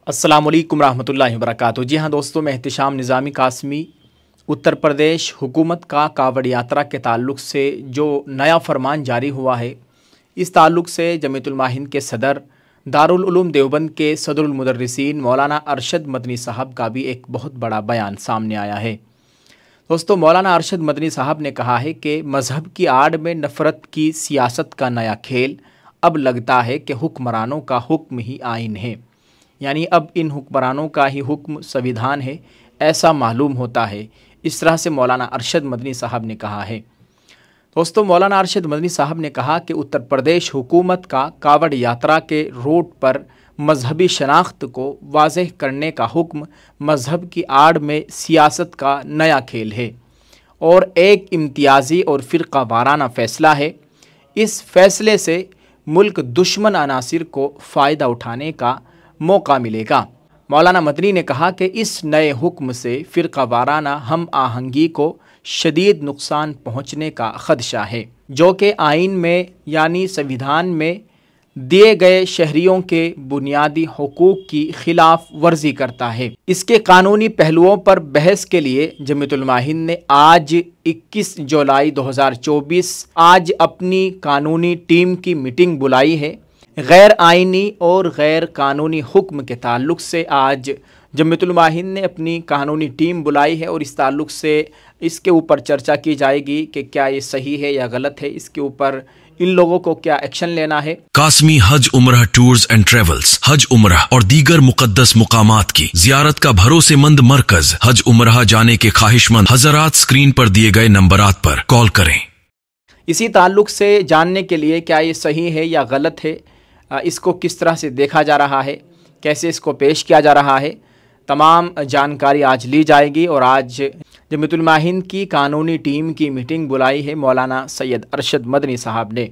अस्सलाम वालेकुम रहमतुल्लाहि व बरकातुहू। जी हाँ दोस्तों, मैं एहतिशाम निज़ामी कासमी उत्तर प्रदेश हुकूमत का कावड़ यात्रा के ताल्लुक़ से जो नया फरमान जारी हुआ है, इस ताल्लुक़ से जमीयतुल माहिन के सदर दारुल उलूम देवबंद के सदरुल मुदर्रिसीन मौलाना अरशद मदनी साहब का भी एक बहुत बड़ा बयान सामने आया है। दोस्तों, मौलाना अरशद मदनी साहब ने कहा है कि मज़हब की आड़ में नफ़रत की सियासत का नया खेल अब लगता है कि हुक्मरानों का हुक्म ही आइन है, यानी अब इन हुक्मरानों का ही हुक्म संविधान है, ऐसा मालूम होता है। इस तरह से मौलाना अरशद मदनी साहब ने कहा है। दोस्तों, मौलाना अरशद मदनी साहब ने कहा कि उत्तर प्रदेश हुकूमत का कावड़ यात्रा के रूट पर मजहबी शनाख्त को वाज़ेह करने का हुक्म मज़हब की आड़ में सियासत का नया खेल है और एक इम्तियाज़ी और फ़िरका वाराना फ़ैसला है। इस फ़ैसले से मुल्क दुश्मन अनासिर को फ़ायदा उठाने का मौका मिलेगा। मौलाना मदनी ने कहा कि इस नए हुक्म से फ़िरका वाराना हम आहंगी को शदीद नुकसान पहुँचने का ख़दशा है, जो कि आइन में यानी संविधान में दिए गए शहरियों के बुनियादी हुकूक की खिलाफ वर्जी करता है। इसके कानूनी पहलुओं पर बहस के लिए जमीयतुल माहिन ने आज 21 जुलाई 2024 आज अपनी कानूनी टीम की मीटिंग बुलाई है। गैर आइनी और गैर कानूनी हुक्म के ताल्लुक़ से आज जमीयतुल माहिन ने अपनी कानूनी टीम बुलाई है और इस ताल्लुक़ से इसके ऊपर चर्चा की जाएगी कि क्या ये सही है या गलत है, इसके ऊपर इन लोगों को क्या एक्शन लेना है। कासमी हज उम्रह टूर्स एंड ट्रेवल्स हज उम्रह और दीगर मुकद्दस मुकामात की जियारत का भरोसेमंद मरकज। हज उम्रह जाने के ख्वाहिशमंद हजरात स्क्रीन पर दिए गए नंबरात पर कॉल करें। इसी ताल्लुक़ से जानने के लिए क्या ये सही है या गलत है, इसको किस तरह से देखा जा रहा है, कैसे इसको पेश किया जा रहा है, तमाम जानकारी आज ली जाएगी। और आज जमीयतुल माहिन की कानूनी टीम की मीटिंग बुलाई है मौलाना सैयद अरशद मदनी साहब ने।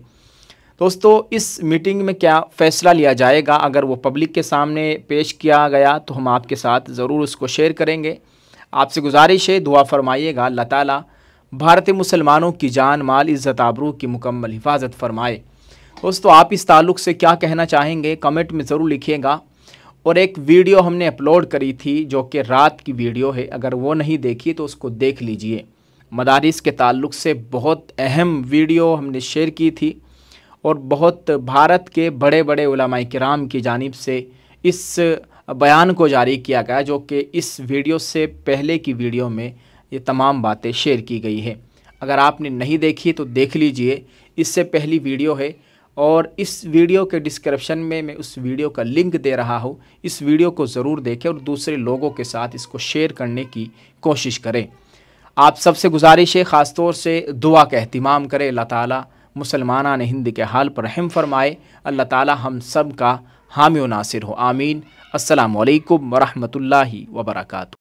दोस्तों, इस मीटिंग में क्या फ़ैसला लिया जाएगा, अगर वो पब्लिक के सामने पेश किया गया तो हम आपके साथ ज़रूर उसको शेयर करेंगे। आपसे गुजारिश है, दुआ फरमाइएगा अल्लाह ताला भारतीय मुसलमानों की जान माल इज़्ज़त आबरू की मुकम्मल हिफाजत फरमाए। दोस्तों, आप इस ताल्लुक़ से क्या कहना चाहेंगे कमेंट में ज़रूर लिखिएगा। और एक वीडियो हमने अपलोड करी थी जो कि रात की वीडियो है, अगर वो नहीं देखी तो उसको देख लीजिए। मदारिस के ताल्लुक़ से बहुत अहम वीडियो हमने शेयर की थी और बहुत भारत के बड़े बड़े उलमाए किराम की जानिब से इस बयान को जारी किया गया, जो कि इस वीडियो से पहले की वीडियो में ये तमाम बातें शेयर की गई है। अगर आपने नहीं देखी तो देख लीजिए, इससे पहली वीडियो है और इस वीडियो के डिस्क्रिप्शन में मैं उस वीडियो का लिंक दे रहा हूँ। इस वीडियो को ज़रूर देखें और दूसरे लोगों के साथ इसको शेयर करने की कोशिश करें। आप सबसे गुजारिश है, ख़ास तौर से दुआ का एहतिमाम करें। अल्लाह ताला मुसलमानान हिंद के हाल पर रहम फरमाए। अल्लाह ताला हम सब का हामी व नासिर हो, आमीन। अस्सलामु अलैकुम व रहमतुल्लाहि व बरकातुहू।